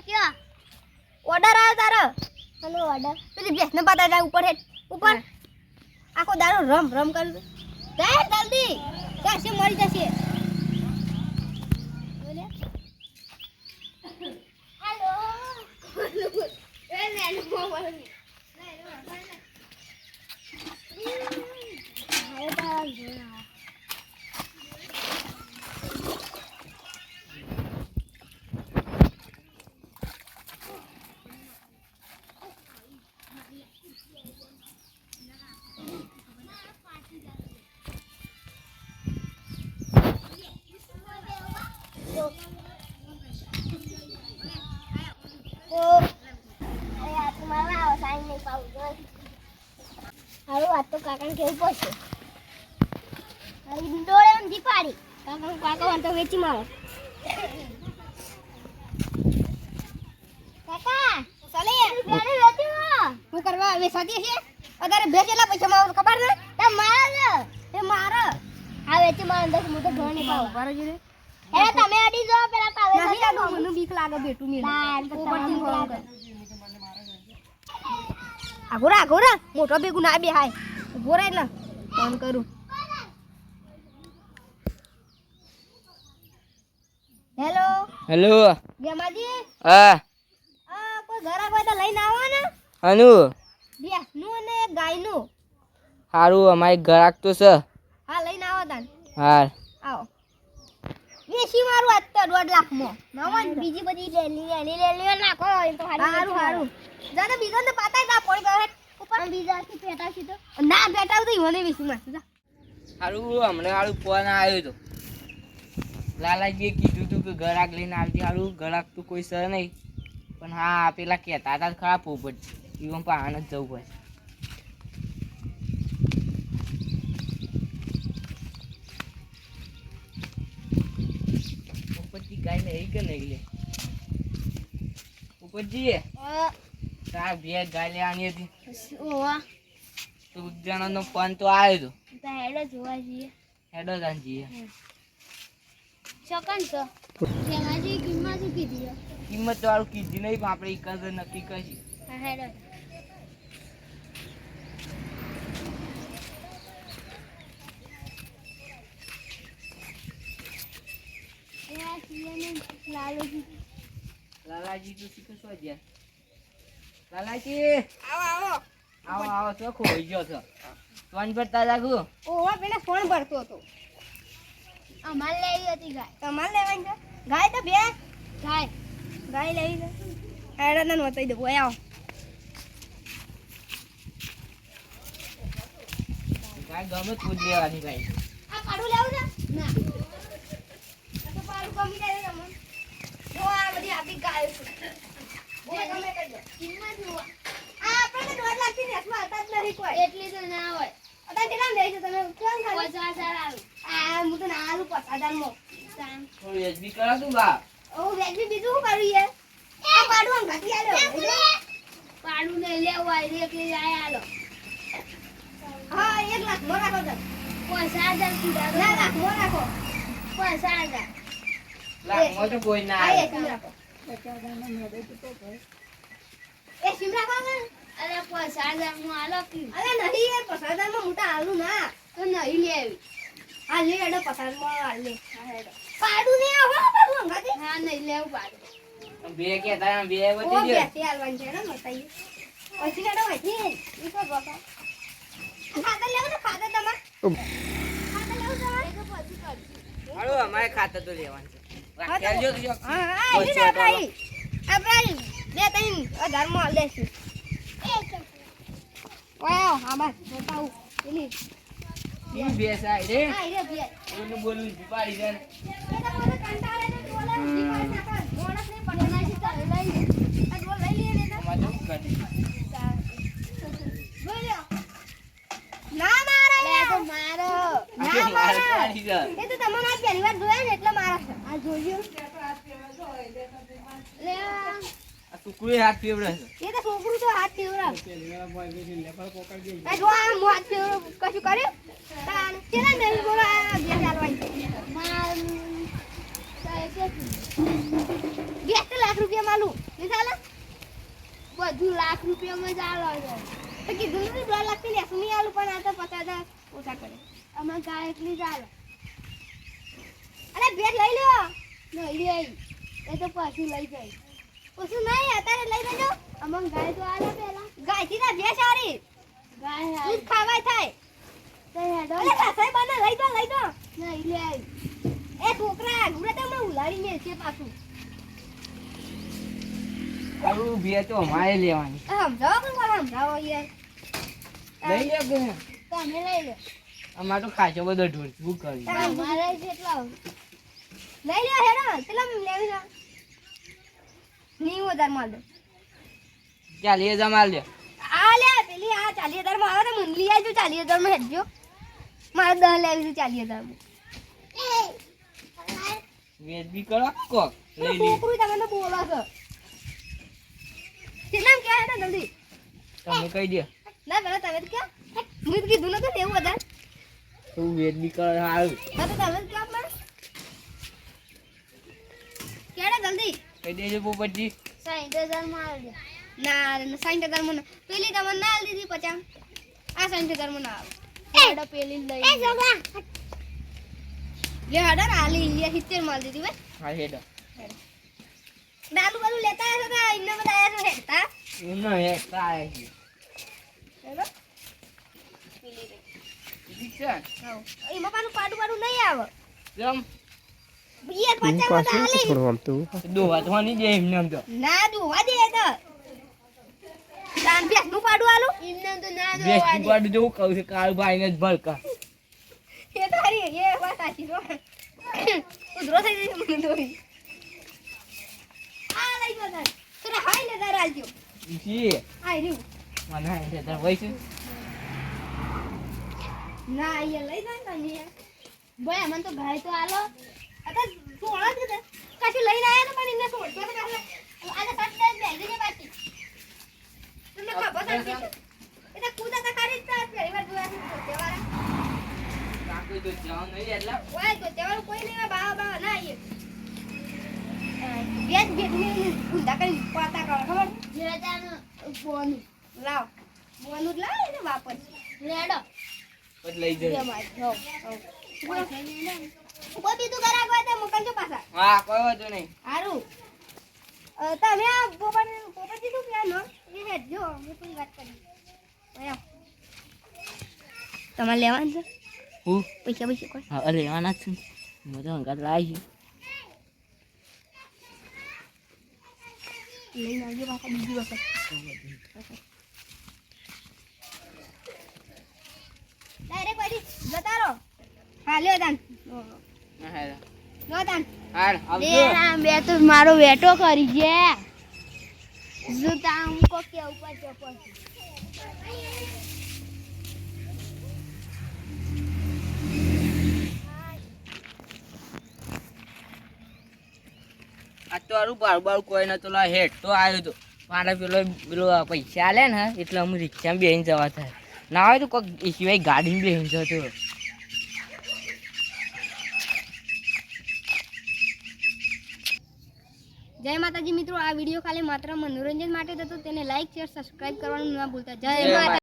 ક્યો ઓર્ડર આવ્યો તારો હલો ઓર્ડર પેલી બેસને બતા જાય ઉપર હેડ ઉપર આખો દારો રમ રમ કરું જાય જલ્દી જશે મરી જશે બોલે હેલો એ નેનો મોબાઈલ ને હાય તારા જોના હારું વાત તો કાકાને કેવું પડશે હારી ડોળે એમ દીપાડી કાકા વાંધો વેચી મારો કાકા ચાલે બેને વેચી હું કરવા વેચાતી છે અતારે બે કેટલા પૈસા મારો ખબર ને તે માર આ વેચી મારો દસ હું તો ઢોળ નહીં પાવ બરાબર છે એ તમે અડી જો પેલા પાવે નહીં લાગો મને બીક લાગે બેટું મે ઉપરથી ફોન કર આગોરા મોટો ભેગું ના બે હાય ઉભો રહે એટલે ફોન કરું હેલો હેલો ગેમાજી હા કોઈ ઘર આવે તો લઈને આવો ને અનુ બેસનું અને ગાયનું હારું અમારે ગ્રાહક તો છે હા લઈને આવો તાન હા આવો વેસી મારું આજ તો 1.5 લાખમાં નવન બીજી બધી લેલી નાખો તો હારું જાને બીજો તો પાતા જા પડી ગયો ઉપર બીજાથી પેટા સીધો ના બેટા તો ઈવને વેસી માં જા હારું હમણાં હારું ફોન આવ્યો તો લાલાજીએ કીધું તું કે ગ્રાહક લઈને આવજે હારું ગ્રાહક તો કોઈ સર નહીં પણ હા પેલા કહેતા હતા ખરા પોપટ ઈવન પણ આનંદ જવું પડે પોપટજી ગાય નહીં કે નહીં લે પોપટજી તાર બે ગાય લેવાની હતી ઓવા તો જણાનો ફોન તો આવ્યો તો હેડો જોવા જઈએ હેડો જાનજી ચોકન તો જેમાજી કિંમત કીધી કિંમત તો આવું કીધી નહીં પણ આપણે એક નક્કી કરી હા હેડો લાલાજી તો શીખો છો જ્યાં લાલાજી આવો છો ખોઈ ગયો છો ફોન ભરતા રાખું ઓવા પેલા ફોન ભરતો હતો અમાર લેવી હતી ગાય તમાર લેવાની છે ગાય તો બે ગાય લેવી છે હેડો નન વતાઈ દે બોય આવો ગાય ગમે ખુદ લેવાની ગાય આ પાડું લેવું છે ના આ તો પાડું કમી જાય અમન જો આ બધી આપી ગાય છે બોય ગમે કરજો કિંમત જો આ આપણે તો 1.5 લાખની નેસમાં હતા જ નહીં કોઈ એટલી તો ના હોય અતા કેટલા લઈ છે તમે કેમ ખાલી 50000 આલું આ હું તો ના આલું 50000 માં થોડી એસબી કરા તું બા ઓ વેજી બીજું શું કરીએ આ પાડું આમ ઘાટી આલ્યો પાડું ને લેવું આય રે કે આય આલો હા 1 લાખ મો રાખો તો 50000 કીધા ના લાખ મો રાખો 50000 લાખ મો તો કોઈ ના આય આવે સિમ રાખો 50000 માં મેડે તો એ સિમ રાખો ને અરે 50000 માં આલો કી અરે નહીં એ 50000 માં મોટા આલુ ના તો નહીં લેવી આ લે એડો 50000 માં આલ લે હા હેડો પાડું ને આવો પાડું અંગાતી હા નહીં લેવું પાડું બે કેતા બે ઓ વધી ગયો બેસી આલવાનું છે ને મતાઈ પછી નેડો વધી ઈ તો બાપા ખાતર લેવો ને ખાતર તમાર ખાતર લેવું તમાર એ તો પછી કરજો હાલો અમારે ખાતર તો લેવાનું છે રાખજો તો હા હા એ ને આપણે બે ત્રણ 1000 માં આલ દેશું વાવ હા બસ બતાવું એની ઈ બેસાય રે હા એ બે ઓનું બોલું પાડી દે એ તો મને કંટાળે ને બોલે ઊંધી પાડી નાખો મોણસ નહીં પડે ના છે ચાલ લઈ આ ડોલ લઈ લે ને અમાર તો કરી બોલ્યો ના મારે લે તો મારો ના મારે પાડી દે એ તો તમને આજ પહેલી વાર જોયા ને એટલે મારા છે આ જોયું લે આ ટુકડી હાથ ફેવડે છે એ તો છોકરું તો હાથ ફેવરા આ જો આ મો હાથ ફેવરો કશું કર્યું તાન કેલા ને બોલો આ બે ચાલવાઈ માર 1 લાખ રૂપિયા માલું બધું લાખ રૂપિયામાં જ આલો છે. તો કીધું નથી 2 લાખથી લેશું નહીં આલું, પણ આ તો 50,000 ઓછા કરે. અમારે ગાય એટલી જ આલો. અરે ભેટ લઈ લો. નહીં લે એ તો પાછું લઈ જાય. પાછું નહીં અત્યારે લઈ લેજો. અમન ગાય તો આલે પેલા. ગાયથી ના ભેટ સારી. ગાય દૂધ ખાવાય થાય. તો હેડો. અરે સાસઈ બને લઈ દો. નહીં લે એ છોકરા ગુરે તો મને ઉલાડી મે છે પાછું. આવું બે તો અમારે લેવાની. સમજાવો યાર. લઈ લે કે તમે લઈ લો. અમાર તો ખાચો બધો ઢોર શું કરી અમારે કેટલા લઈ લો હેડો. કેટલા લેવી છે? નહીં વધારે માલ દો. 40,000 માલ લે. આ લે પેલી આ 40,000 માં આવે તો મને લઈ આવજો. 40,000 માં હેડજો. મારે 10 લેવી છે 40,000 માં. વેચ બી કરો કોક લઈ લે. છોકરું તમને બોલો છો. કેટલામ કે હેડો જલ્દી. તમે કહી દે ના પેલા તમે તો ક્યાં મેં તો કીધું નતું લેવું વધારે. તું વેચ બી કરો હારું. હા તો તમે ક્યાં મને કેડે જલ્દી. કહી દેજો પોપટજી. 60,000 માં આવજો. ના 60,000 માં પેલી તમને ના આલી દીધી 50. આ 60,000 માં ના આવે. હેડો પેલી લઈ એ જોગા લે હેડો આલી લે 70 માં દીધી ભાઈ. હા હેડો. દાલુ બાલુ લેતા આવ્યા છો તો ઇન્ને બધા આવ્યા છો હેડતા. એનો હેડતા આવે છે. હેડો પેલી રે ઠીક છે. હા એમાં પાડું નહીં આવે. જમ યાર 50 માં તો આલી દોવા તો નહીં દે એમને આમ તો. ના દોવા દે તો દાન ભેસ નું પાડું આલું ઇન્ને તો ના વેચ દોવા બી દે. પાડું જેવું કહું છે કાળ ભાઈને જ ભડકા. એ તારી એ વાત સાચી છો. ઉધરો થઈ જશે મને દોરી. આ લઈ ગયો તાર. તને હાઈ ને તાર આલજો. જી આઈ રહ્યું. મને હેડતા હોય છે. ના એ લઈ જાય તમે ભાઈ મને તો ગાય તો આલો અતા સોળા જ કાશી લઈને આયા તો પણ ઇને છોડતો તો કાલે આને સટ દે બેગી ને બાકી તમને ખબર નથી એ તો કૂદા તો કરી જ તા પહેલી વાર જોયા છે તેવાળા કાકો તો જાવ નહીં એટલા. ઓય તો તેવાળું કોઈ નહીં બા ના એ બેજ ને કૂદા કરી પાતા કરો ખબર જેતાનો બોનું લાવ બોનું લાવ એને વાપર લેડો પછી લઈ જજો. કોઈ બીજું કરાક હોય તો મોકલજો પાછા. હા કોઈ વાંધો નહીં. હારું તમે આ પોપટ દીધું કે નો એ હેડજો હું કોઈ વાત કરી આયો તમારે લેવાનું છે હું પૈસા કોઈ હા લેવાના જ છે. મજા અંગાત લાવી છે. લઈને આવજો પાછા બીજી વખત ડાયરેક્ટ પછી જતા રહો. હા લ્યો દાન હા હેડો. લો દાન હાલ આવજો. બે તો મારો વેટો કરી છે જૂતા અમુકો કે ઉપર ચપલ આ તો હારું બારું કોઈ નતો લા હેડ તો આવ્યો તો મારે પેલો પૈસા આલે ને એટલે અમે રિક્ષામાં બેસીને જવા થાય. ના હોય તો કોઈક એ સિવાય ગાડીમાં બેસીને જતો. જય માતાજી મિત્રો આ વિડીયો ખાલી માત્ર મનોરંજન માટે જ હતો. તેને લાઈક શેર સબસ્ક્રાઇબ કરવાનું ના ભૂલતા. જય માતા.